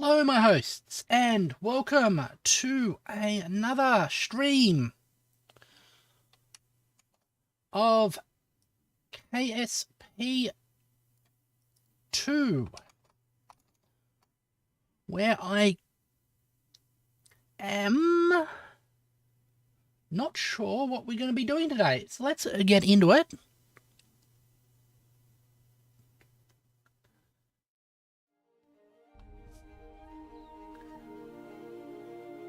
Hello, my hosts, and welcome to another stream of KSP2, where I am not sure what we're going to be doing today. So let's get into it.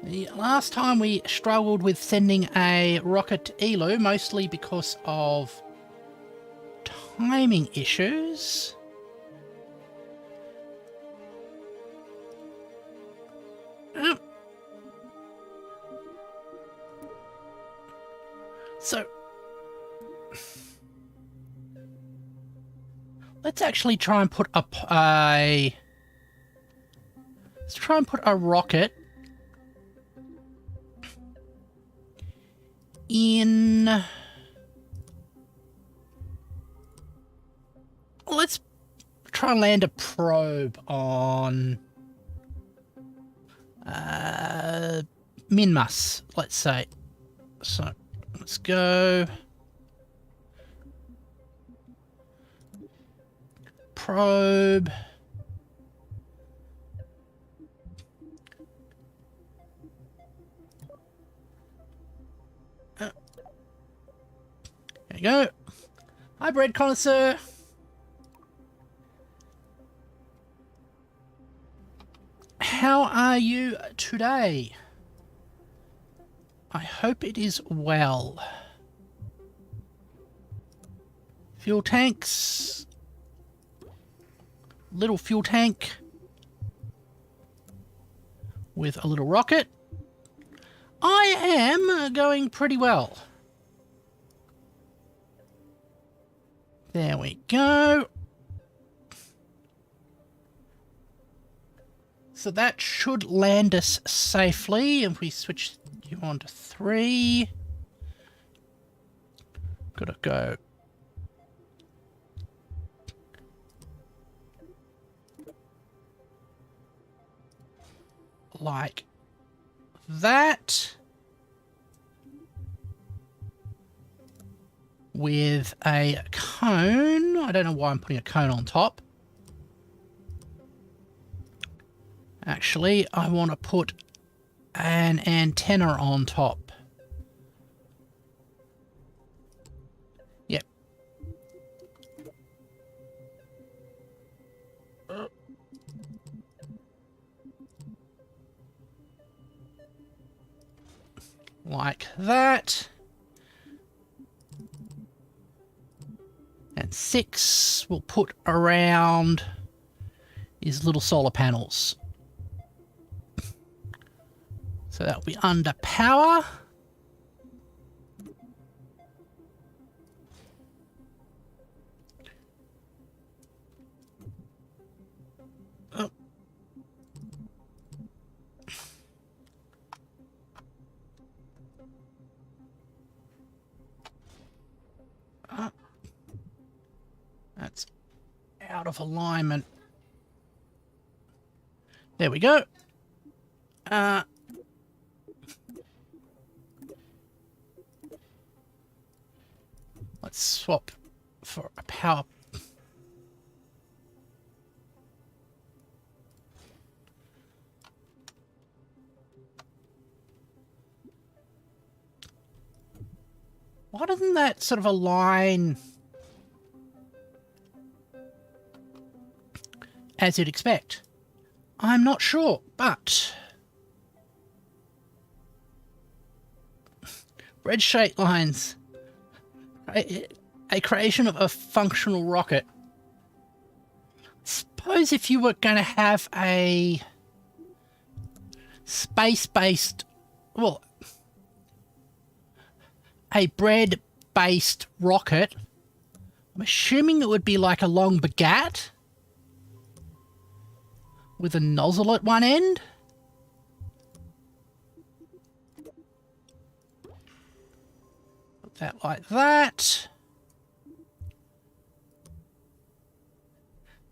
The last time we struggled with sending a rocket to Elu, mostly because of timing issues. So, let's actually try and put a rocket in. Let's try and land a probe on Minmus, let's say. So let's go probe. There you go. Hi, bread connoisseur. How are you today? I hope it is well. Fuel tanks. Little fuel tank with a little rocket. I am going pretty well. There we go. So that should land us safely. If we switch you on to 3. Gotta go. Like that. With a cone. I don't know why I'm putting a cone on top. Actually, I want to put an antenna on top. Yep. Like that. And 6 we'll put around his little solar panels. So that'll be under power. Oh. That's out of alignment. There we go. Let's swap for a power. Why doesn't that sort of align as you'd expect? I'm not sure, but red straight lines. A creation of a functional rocket. Suppose if you were going to have a space-based, well, a bread-based rocket, I'm assuming it would be like a long baguette with a nozzle at one end. Put that like that.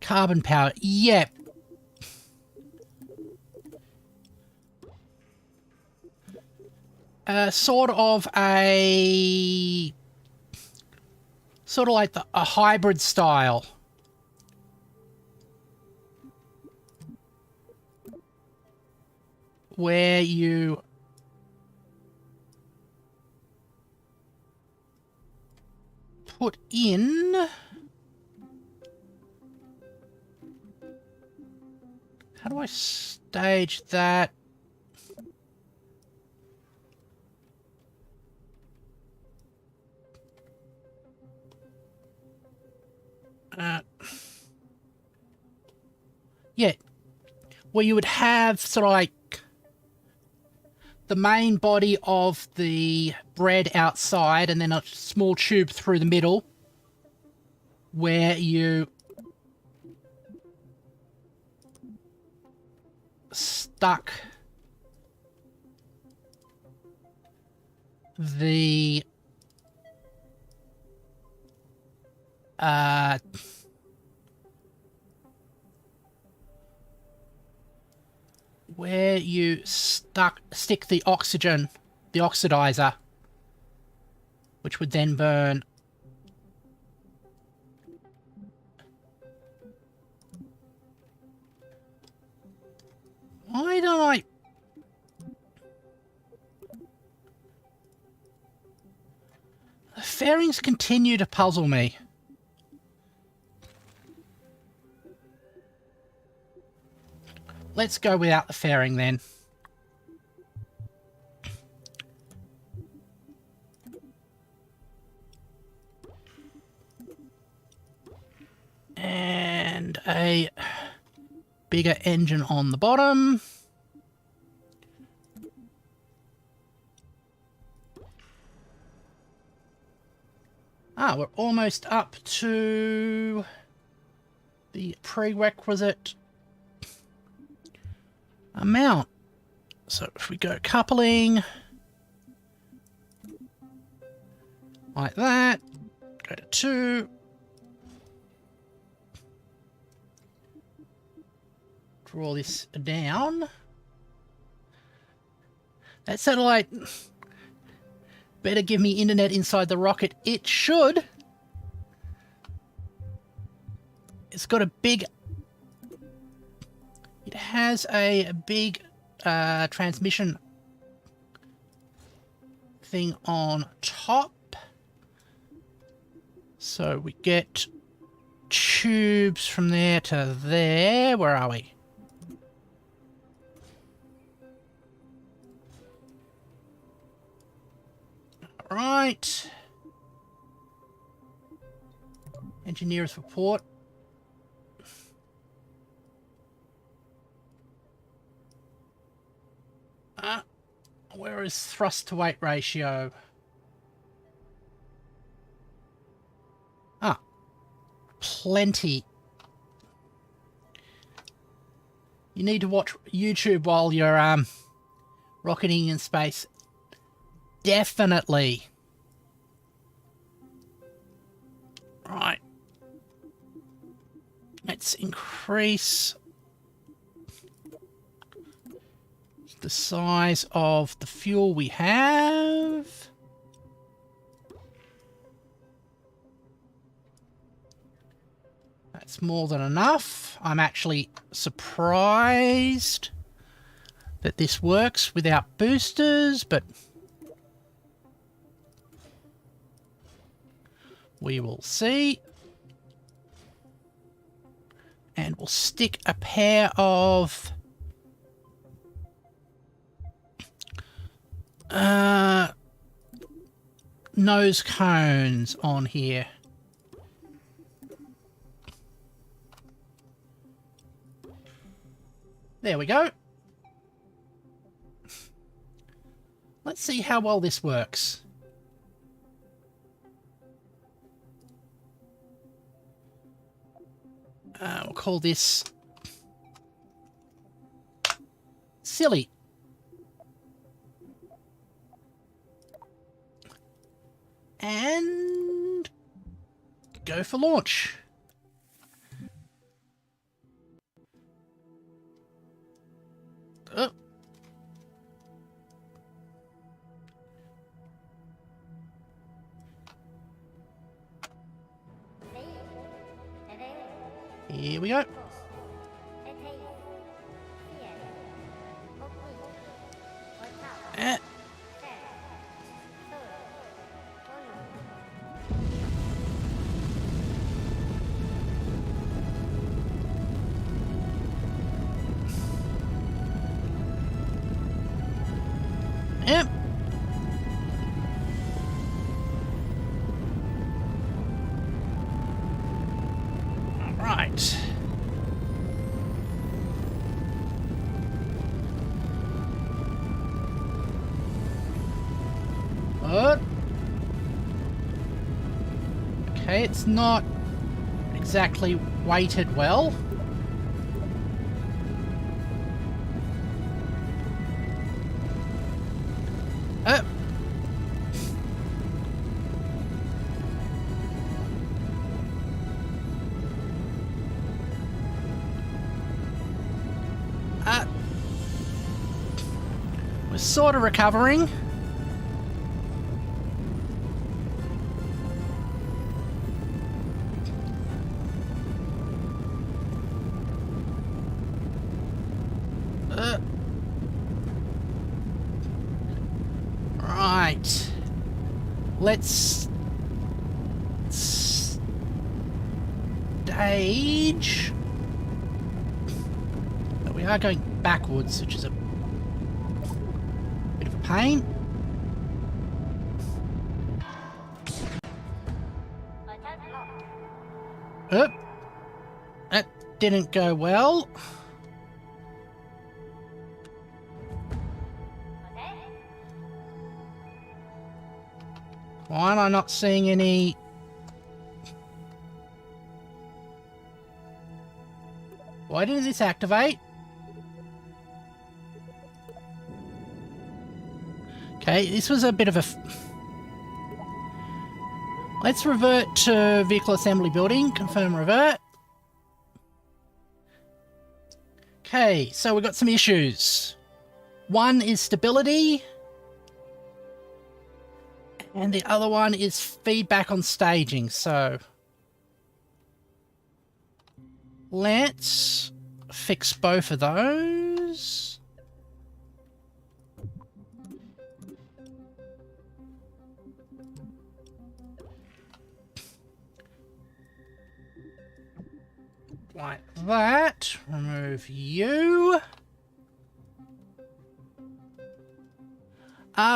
Carbon power, yep. sort of like a hybrid style. Where you put in... How do I stage that? Yeah, where you would have sort of like the main body of the bread outside and then a small tube through the middle where you stuck the where you stick the oxygen, the oxidizer, which would then burn. Why don't I... The fairings continue to puzzle me. Let's go without the fairing then. And a bigger engine on the bottom. Ah, we're almost up to the prerequisite amount. So if we go coupling, like that, go to 2. Draw this down. That satellite better give me internet inside the rocket. It should. It's got a big... It has a big transmission thing on top. So we get tubes from there to there. Where are we? Right. Engineer's report. Where is thrust to weight ratio? Ah, plenty. You need to watch YouTube while you're rocketing in space. Definitely. Right. Let's increase the size of the fuel we have. That's more than enough. I'm actually surprised that this works without boosters, but we will see. And we'll stick a pair of nose cones on here. There we go. Let's see how well this works. We'll call this silly. And go for launch. Oh. Here we go. Eh. Yep. All right. But okay, it's not exactly weighted well. We're sort of recovering. Right. Let's stage. But we are going backwards, which is a bit of a pain. That didn't go well. Why am I not seeing any? Why didn't this activate? Okay, this was a bit of a... Let's revert to vehicle assembly building. Confirm revert. Okay, so we've got some issues. One is stability. And the other one is feedback on staging, so... Let's fix both of those. Like that. Remove you.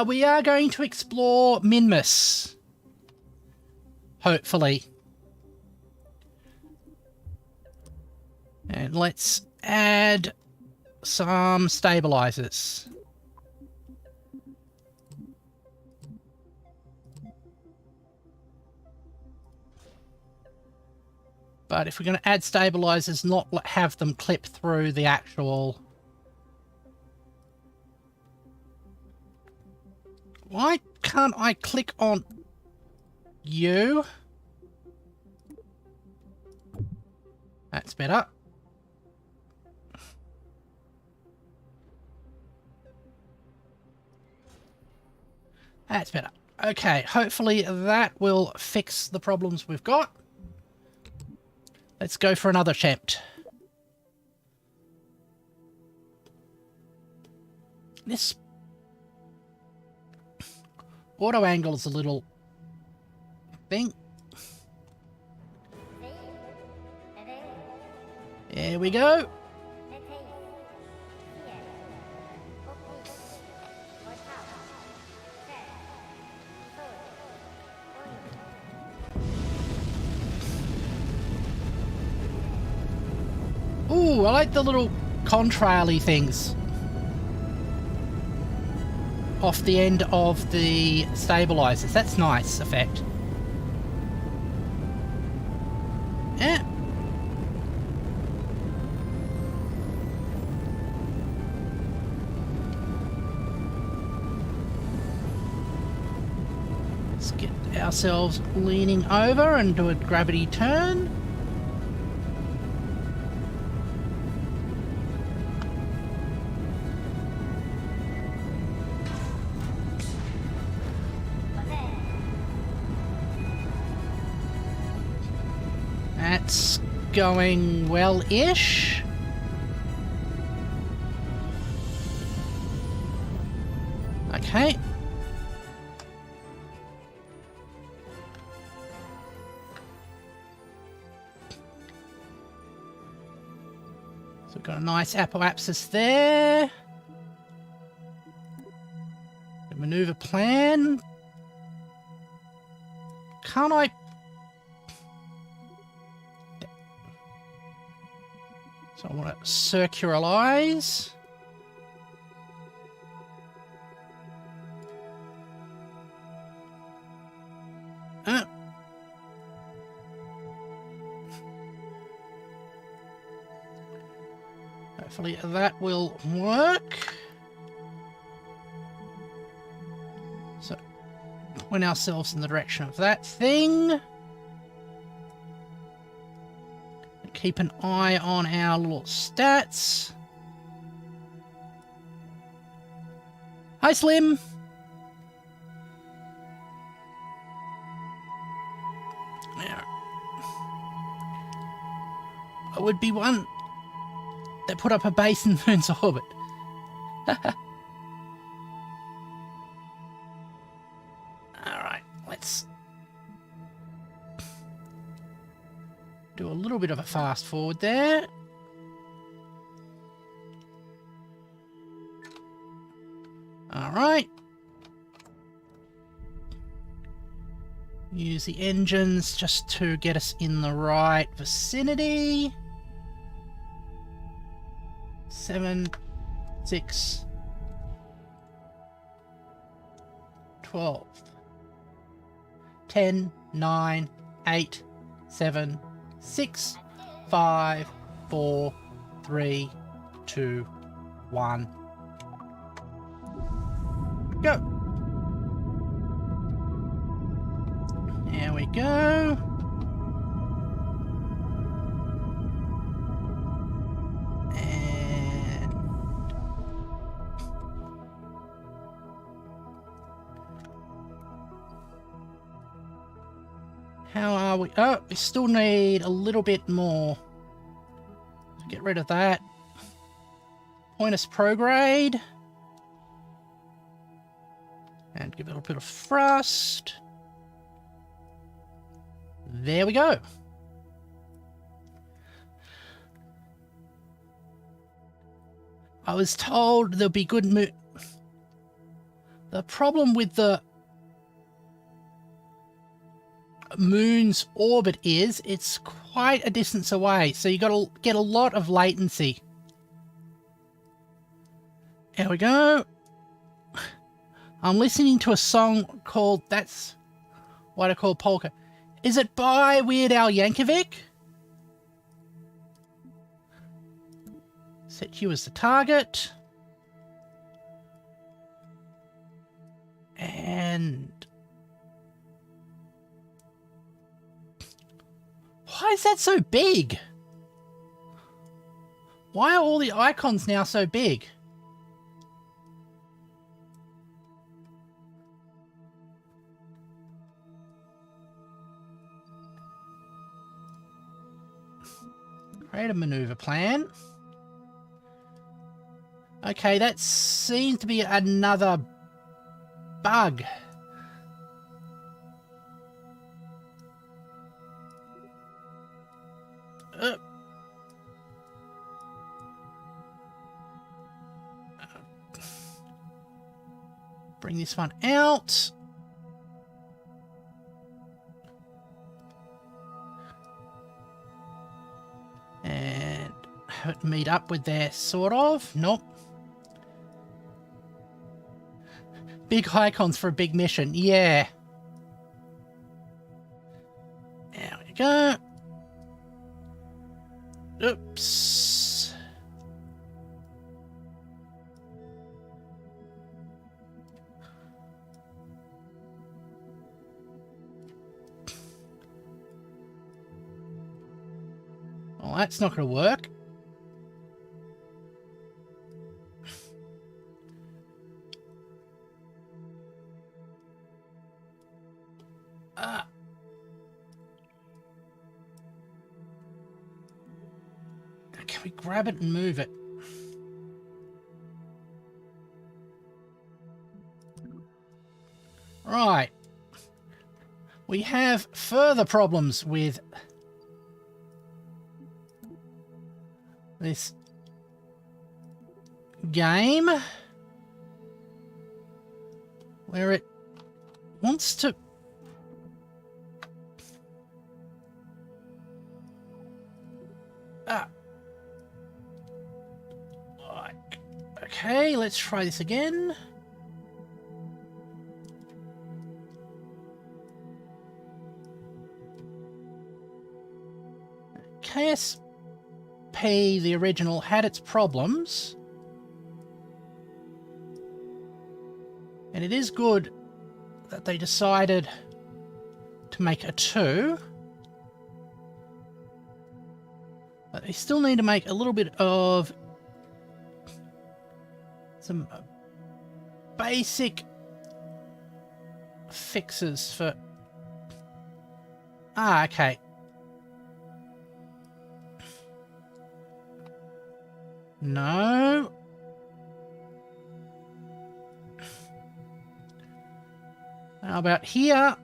We are going to explore Minmus. Hopefully. And let's add some stabilizers. But if we're going to add stabilizers, not have them clip through the actual... Why can't I click on you? That's better. That's better. Okay, hopefully that will fix the problems we've got. Let's go for another attempt. This auto angle is a little thing. There we go. Ooh, I like the little contrail-y things off the end of the stabilizers. That's nice effect. Yeah. Let's get ourselves leaning over and do a gravity turn. That's going well-ish. Okay. So we've got a nice apoapsis there. The maneuver plan. Can't I... So I want to circularize. Hopefully that will work. So, point ourselves in the direction of that thing. And keep an eye on our little stats. Hi, Slim. Now, I would be one that put up a base in the moon's orbit. Alright, let's do a little bit of a fast forward there. Alright. Use the engines just to get us in the right vicinity. 7, 6, 12, 10, 9, 8, 7, 6, 5, 4, 3, 2, 1. Go! There we go. How are we? Oh, we still need a little bit more. Get rid of that. Point us prograde. And give it a little bit of thrust. There we go. I was told there'll be good The problem with the moon's orbit is it's quite a distance away, so you got to get a lot of latency. There we go. I'm listening to a song called That's What I Call Polka. Is it by Weird Al Yankovic? Set you as the target. And why is that so big? Why are all the icons now so big? Create a maneuver plan. Okay, that seems to be another bug. Bring this one out. And have it meet up with there, sort of. Nope. Big icons for a big mission. Yeah. There we go. Oops. Well, that's not going to work. can we grab it and move it? Right. We have further problems with this game where it wants to okay, let's try this again. KSP, the original, had its problems. And it is good that they decided to make a 2. But they still need to make a little bit of some basic fixes for... okay. No. How about here?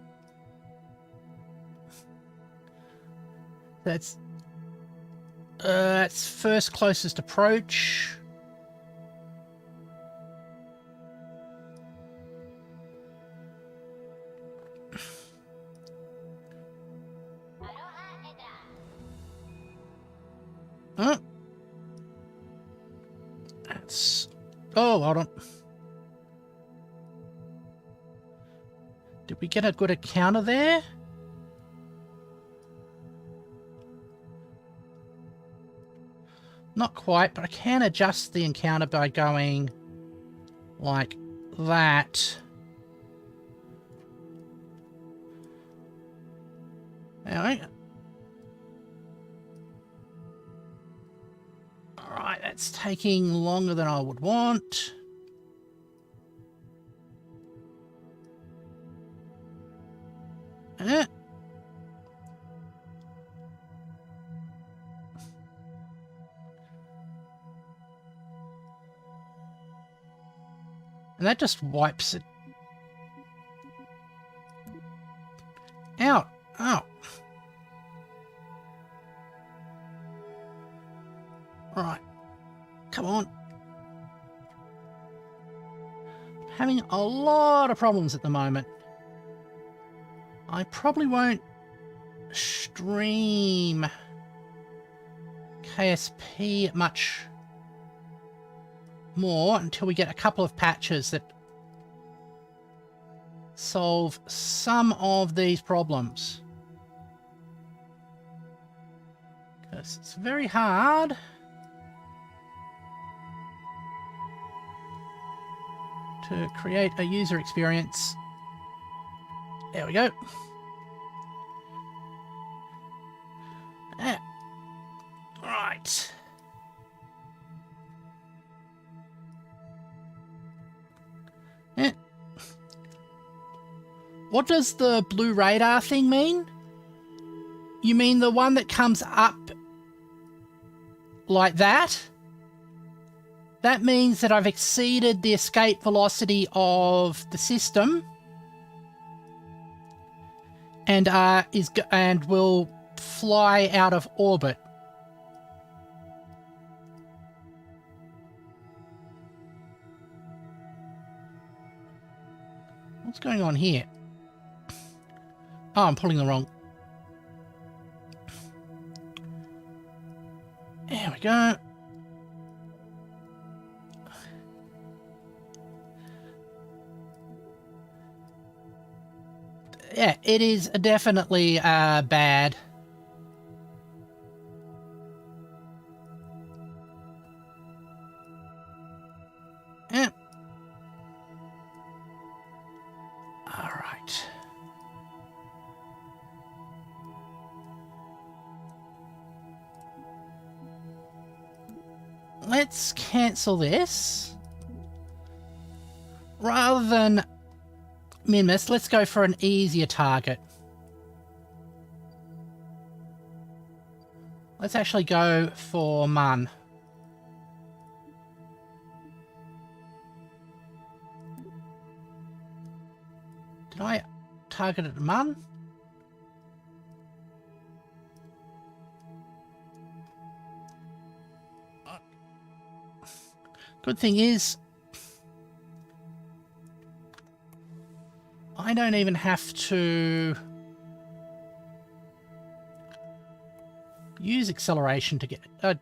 That's first closest approach. Huh? That's... oh, hold on. Did we get a good encounter there? Not quite, but I can adjust the encounter by going like that. Alright. Alright, that's taking longer than I would want. And that just wipes it out. Oh. Alright. Come on. Having a lot of problems at the moment. I probably won't stream KSP much more until we get a couple of patches that solve some of these problems. Because it's very hard to create a user experience. There we go. Yeah. Right. Yeah. What does the blue radar thing mean? You mean the one that comes up like that? That means that I've exceeded the escape velocity of the system. And will fly out of orbit. What's going on here? Oh, I'm pulling the wrong. There we go. Yeah, it is definitely bad. Yeah. All right. Let's cancel this. Rather than Minmus, let's go for an easier target. Let's actually go for Mun. Did I target at Mun? Good thing is, I don't even have to use acceleration to get...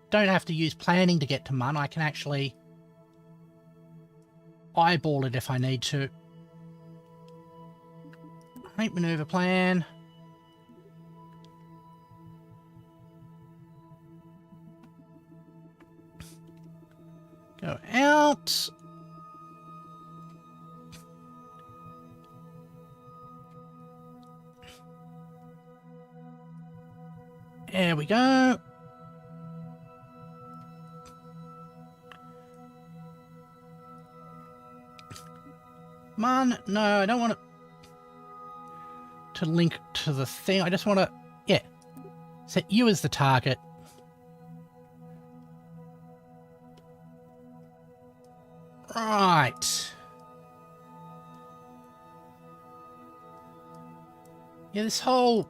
don't have to use planning to get to Mun. I can actually eyeball it if I need to. Right, maneuver plan. Go out. There we go. Mun, no, I don't want to link to the thing. I just want to, yeah, set you as the target. Right. Yeah, this whole...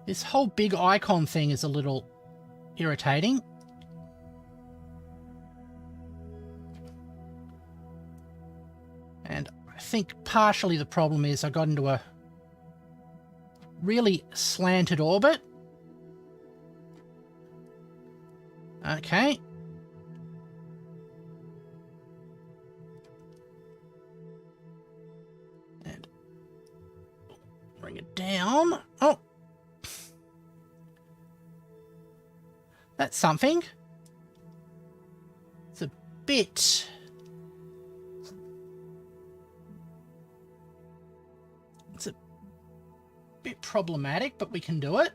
this whole big icon thing is a little irritating. And I think partially the problem is I got into a really slanted orbit. Okay. And bring it down. Oh. That's something. It's a bit... it's a bit problematic, but we can do it.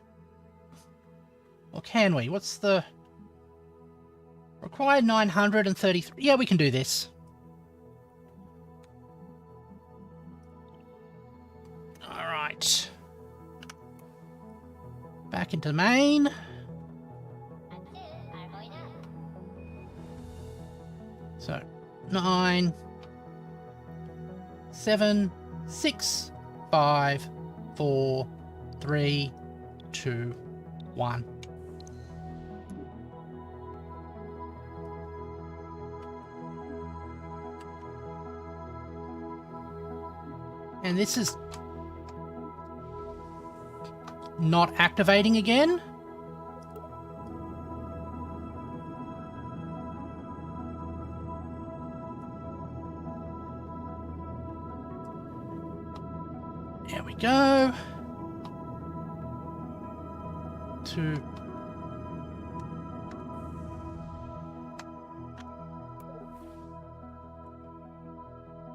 Or can we? What's the... required 933. Yeah, we can do this. Alright. Back into main. So, 9, 7, 6, 5, 4, 3, 2, 1. And this is not activating again. There we go. To...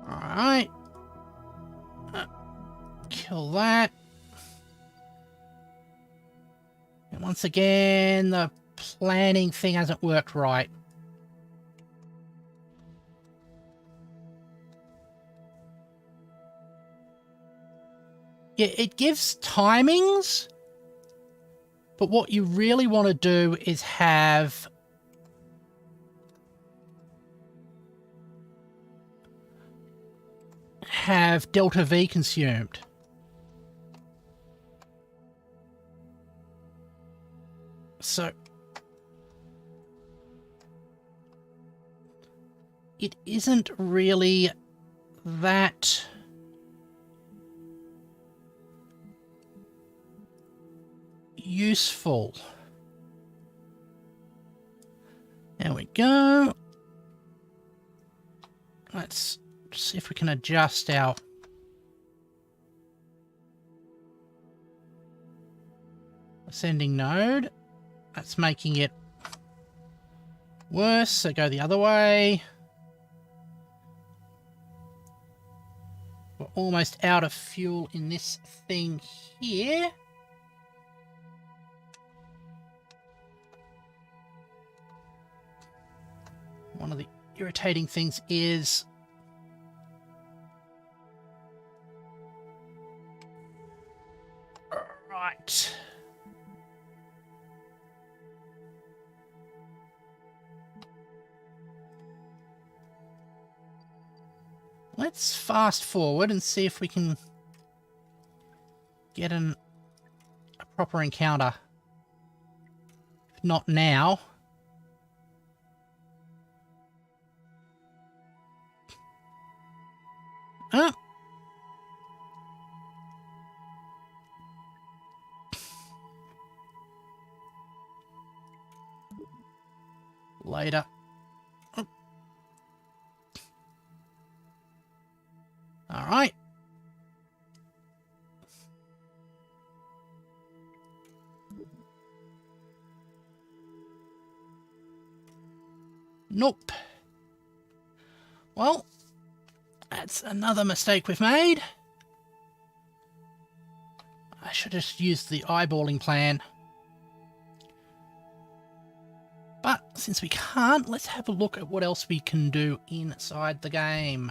alright. Kill that. And once again, the planning thing hasn't worked right. Yeah, it gives timings, but what you really want to do is have delta V consumed. So it isn't really that useful. There we go. Let's see if we can adjust our ascending node. That's making it worse, so go the other way. We're almost out of fuel in this thing here. One of the irritating things is Right. Let's fast forward and see if we can get a proper encounter. If not now. Oh. Later. Oh. All right. Nope. Well, that's another mistake we've made. I should have just used the eyeballing plan. But since we can't, let's have a look at what else we can do inside the game.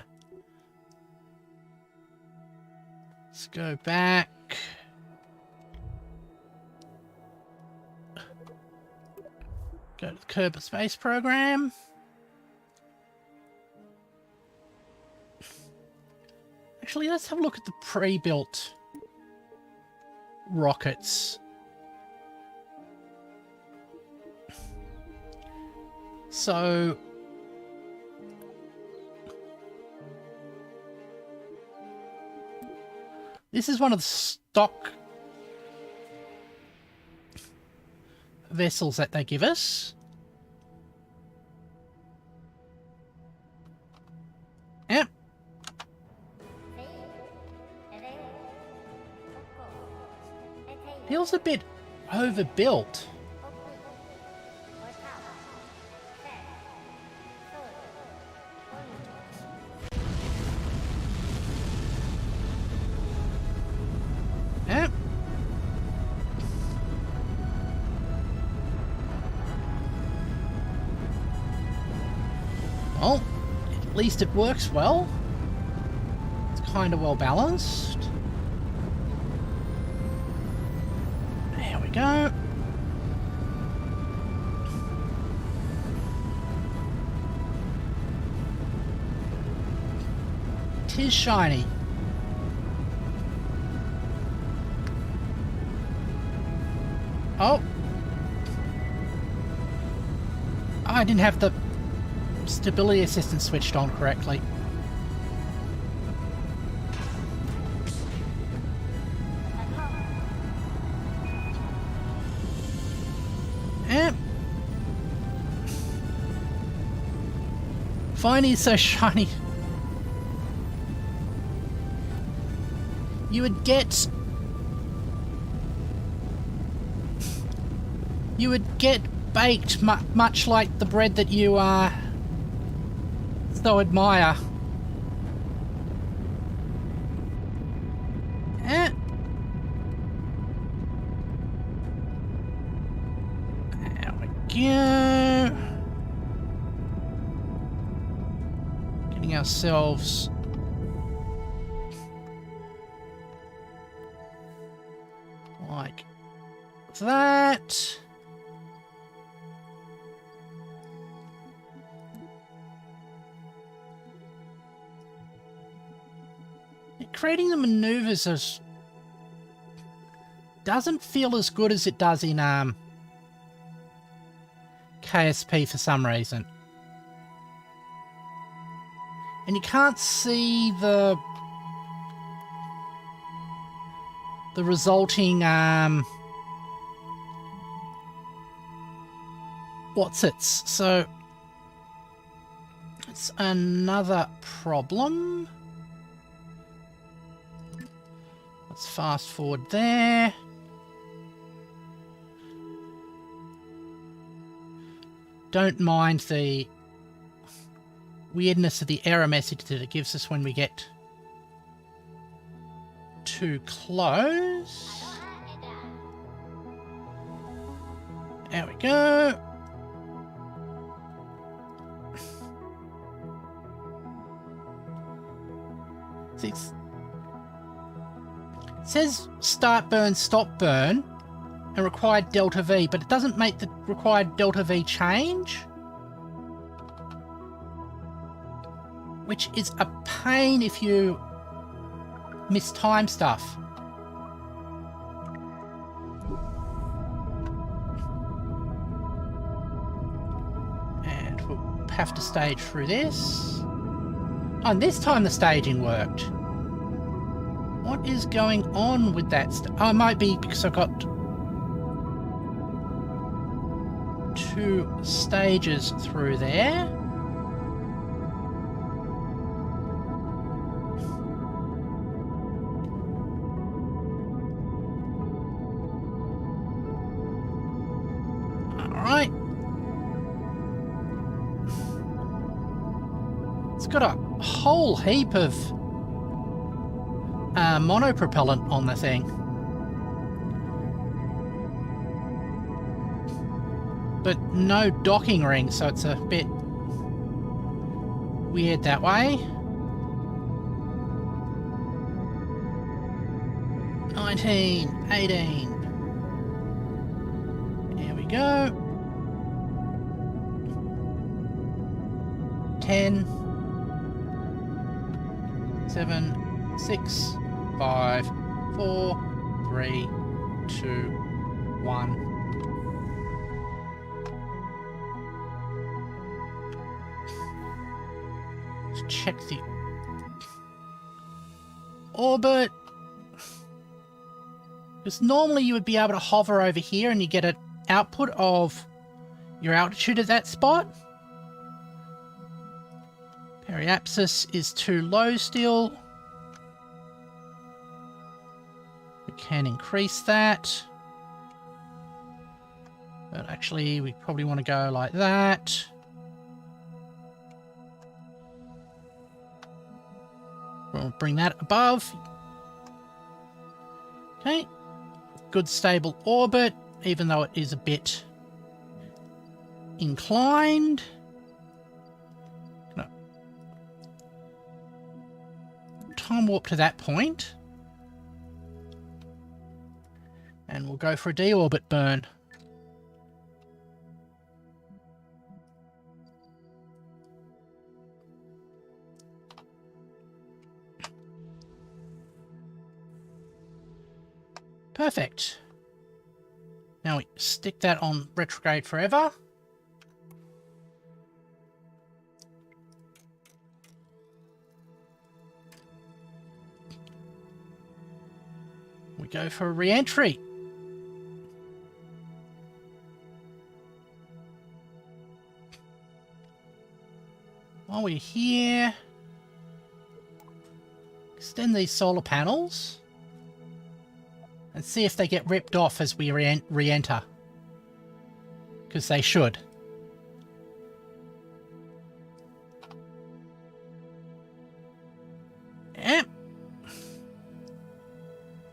Let's go back. Go to the Kerbal Space Program. Actually, let's have a look at the pre-built rockets. So this is one of the stock vessels that they give us. Yep. Feels a bit overbuilt. Yep. Well, at least it works well. It's kind of well balanced. There we go. Tis shiny. Oh. I didn't have the stability assistant switched on correctly. Finally, it's so shiny. You would get baked much like the bread that you so admire. There we go. Getting ourselves like that. Creating the maneuvers doesn't feel as good as it does in KSP for some reason. And you can't see the resulting what's-its. So it's another problem. Let's fast forward there. Don't mind the weirdness of the error message that it gives us when we get too close. There we go. It says start burn, stop burn, and required delta V, but it doesn't make the required delta V change. Which is a pain if you mistime stuff. And we'll have to stage through this. Oh, and this time the staging worked. What is going on with that? Oh, it might be because I've got 2 stages through there. Alright. It's got a whole heap of monopropellant on the thing. But no docking ring, so it's a bit weird that way. 19, 18. Here we go. 10, 7, 6, 5, 4, 3, 2, 1. Let's check the orbit. Because normally you would be able to hover over here and you get an output of your altitude at that spot. Periapsis is too low still. We can increase that. But actually, we probably want to go like that. We'll bring that above. Okay. Good stable orbit, even though it is a bit inclined. No. Time warp to that point. And we'll go for a deorbit burn. Perfect. Now we stick that on retrograde forever. We go for a re-entry. While we're here, extend these solar panels. And see if they get ripped off as we re-enter. Because they should. Yep.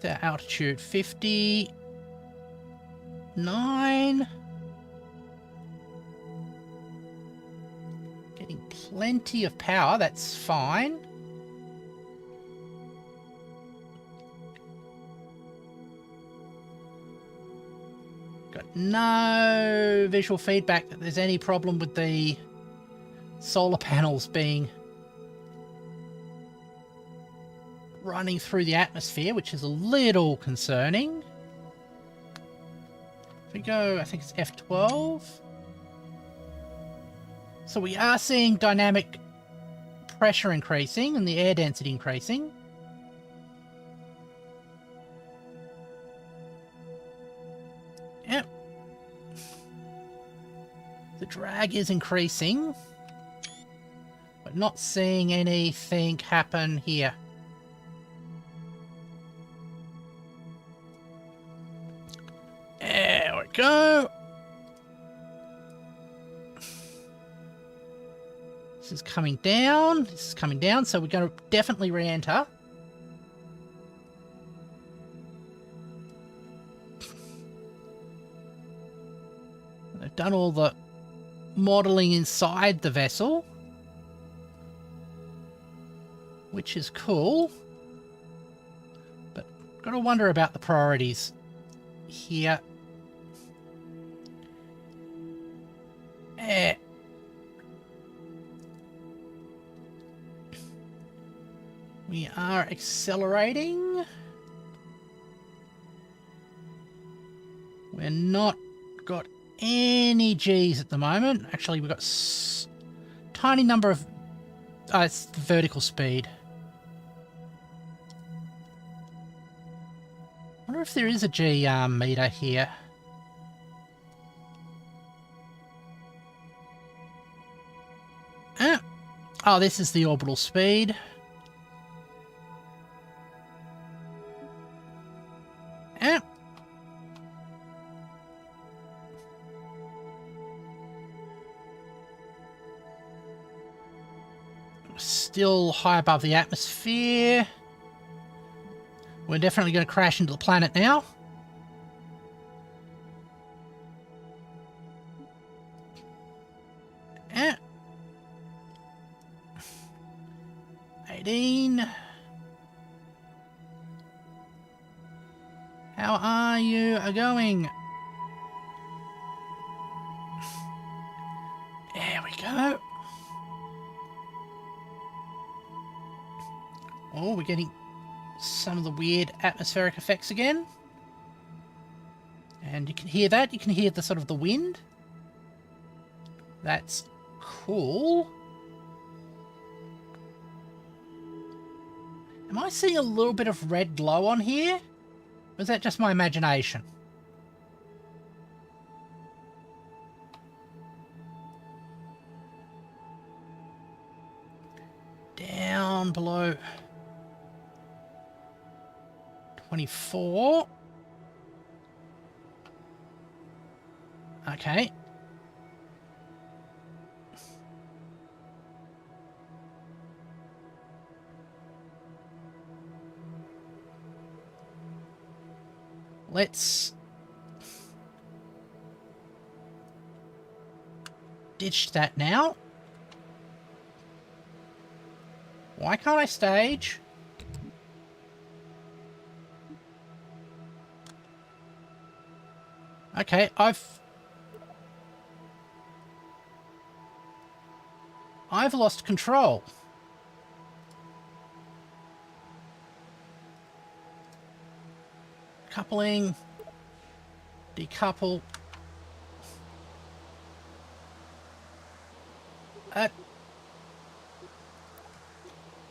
Their altitude 59. Getting plenty of power, that's fine. Got no visual feedback that there's any problem with the solar panels being running through the atmosphere, which is a little concerning. If we go, I think it's F12. So we are seeing dynamic pressure increasing and the air density increasing. Yep. The drag is increasing, but not seeing anything happen here. There we go. This is coming down. This is coming down, so we're going to definitely re-enter. They've done all the modelling inside the vessel, which is cool, but Got to wonder about the priorities here. We are accelerating. We're not got any G's at the moment. Actually, we've got tiny number of... it's the vertical speed. I wonder if there is a G meter here. Oh, this is the orbital speed. Still high above the atmosphere. We're definitely going to crash into the planet now. Yeah. 18. How are you going? There we go. Oh, we're getting some of the weird atmospheric effects again. And you can hear that. You can hear the sort of the wind. That's cool. Am I seeing a little bit of red glow on here? Or is that just my imagination? Down below 24. Okay. Let's ditch that now. Why can't I stage? Okay, I've lost control. Coupling, decouple.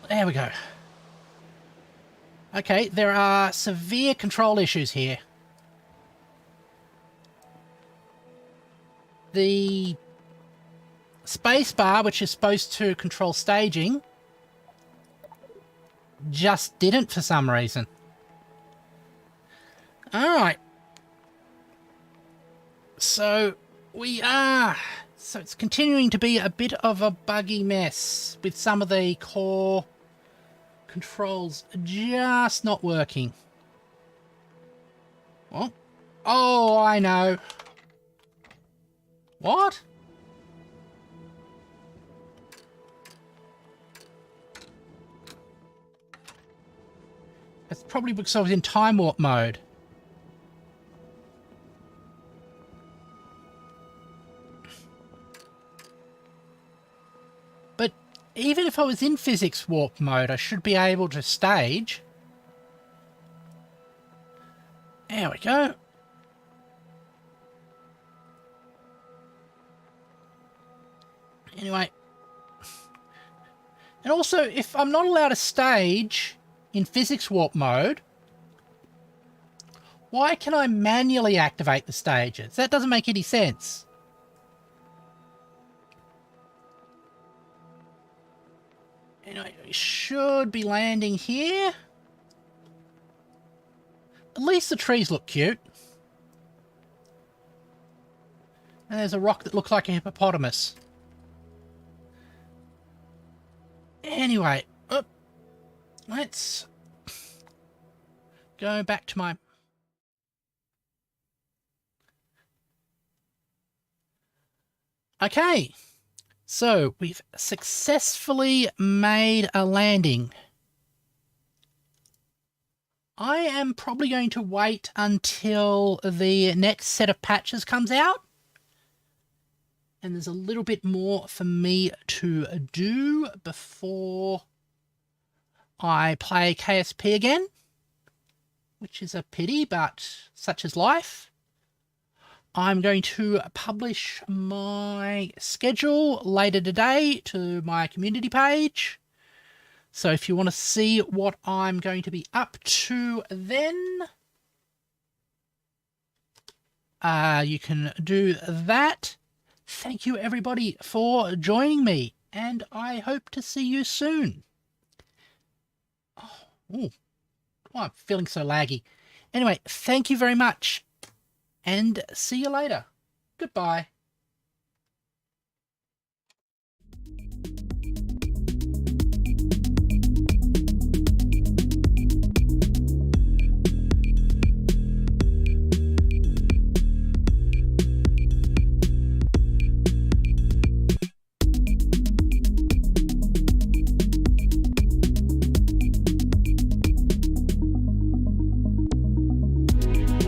There we go. Okay, there are severe control issues here. The spacebar, which is supposed to control staging, just didn't for some reason. Alright. So it's continuing to be a bit of a buggy mess with some of the core controls just not working. What? Oh, I know. What? That's probably because I was in time warp mode. But even if I was in physics warp mode, I should be able to stage. There we go. Anyway. And also, if I'm not allowed to stage in physics warp mode, why can I manually activate the stages? That doesn't make any sense. Anyway, we should be landing here. At least the trees look cute. And there's a rock that looks like a hippopotamus. Anyway, let's go back to my... Okay, so we've successfully made a landing. I am probably going to wait until the next set of patches comes out. And there's a little bit more for me to do before I play KSP again, which is a pity, but such is life. I'm going to publish my schedule later today to my community page. So if you want to see what I'm going to be up to then, you can do that. Thank you everybody for joining me, and I hope to see you soon. Oh, I'm feeling so laggy. Anyway, thank you very much, and see you later. Goodbye.